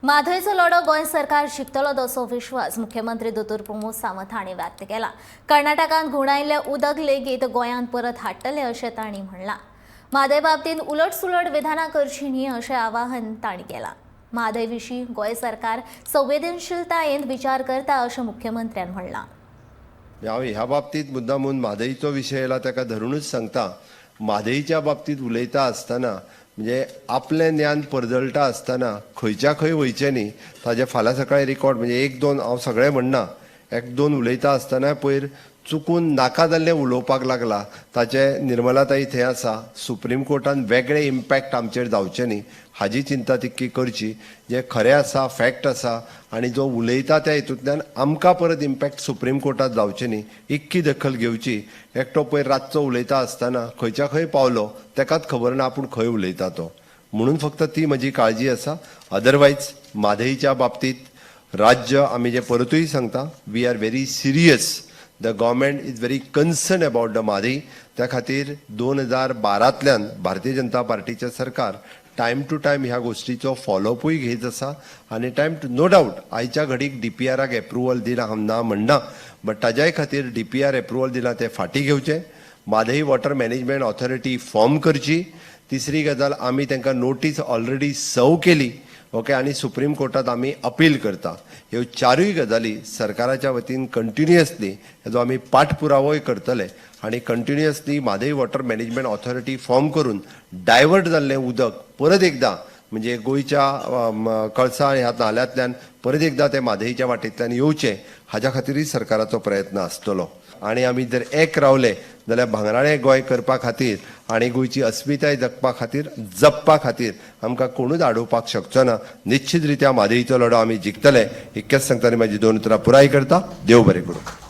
म्हादयचो लढो गोंय सरकार जिखतलो तसो विश्वास मुख्यमंत्री दोतोर प्रमोद सावंत हांणी व्यक्त केला। कर्नाटकांत घुंवडायिल्लें उदक लेगीत गोंयांत परत हाडटले अशें तांणी म्हणलां। म्हादय बाबतींत उलटसुलट विधानां करची न्ही अशें आवाहन तांणी केलां। म्हादय विशीं गोंय सरकार संवेदनशीलतायेन विचार करता अशें मुख्यमंत्र्यान म्हणलां। हांव ह्या बाबतींत मुद्दामून म्हादयचो विशय येयला ताका धरूनच सांगता। म्हादयच्या बाबतींत उलयता आसतना म्हणजे आपलें ज्ञान परजळटा आसतना खंयच्या खंय वयचें न्ही ताजे फाल्यां सकाळीं रिकॉर्ड म्हणजे एक दोन हांव सगळें म्हणना, एक दोन उलयता आसतना पयर चुकून नाका जाल्लें उलोवपाक लागला ताचे निर्मलाताई थंय आसा। सुप्रीम कोर्टान वेगळे इम्पॅक्ट आमचेर जावचे न्ही हाजी चिंता तितकी करची। जे खरें आसा फॅक्ट आसा आनी जो उलयता त्या हितूंतल्यान आमकां परत इम्पॅक्ट सुप्रीम कोर्टात जावचे न्ही इतकी दखल घेवची। एकटो पयर रातचो उलयता आसतना खंयच्या खंय पावलो तेकाच खबर ना आपूण खंय उलयता तो, म्हणून फक्त ती म्हजी काळजी आसा। अदरवायज म्हादयच्या बाबतींत राज्य आमी जे परतूय सांगता we are very serious. The government is very concern about the Mhadei. त्या खातीर 2012तल्यान भारतीय जनता पार्टीचे सरकार टायम टू टायम ह्या गोष्टीचो फॉलोअपूय घेत आसा आनी टायम टू नो डावट आयच्या घडीक DPRक एप्रुवल दिला हांव ना म्हणना, बट ताज्याय खातीर DPR एप्रुवल दिला ते फाटीं घेवचे। Mhadei water management authority form करची। तिसरी गजाल आमी तांकां नोटीस ऑलरेडी सर्व केली ओके आनी सुप्रीम कोर्टात आमी अपील करता। ह्यो चारूय गजाली सरकाराच्या वतीन कंटिन्युअसली हेजो आमी पाठपुरावोय करतले आनी continuously Mhadei water management authority form करून डायवर्ट जाल्लें उदक परत एकदां म्हणजे गोंयच्या कळसा ह्या नाल्यांतल्यान परत एकदां ते म्हादयच्या वाटेंतल्यान येवचें हाच्या खातीरय सरकाराचो प्रयत्न आसतलो। आनी आमी जर एक रावले जाल्यार भांगराळें गोंय करपा खातीर आनी गोंयची अस्मिताय जगपा खातीर आमकां कोणूच आडोवपाक शकचो ना। निश्चित रित्या म्हादयचो लढो आमी जिखतले। इतकेंच सांगता आनी म्हाजी 2 उतरां पुराय करता। देव बरें करूं।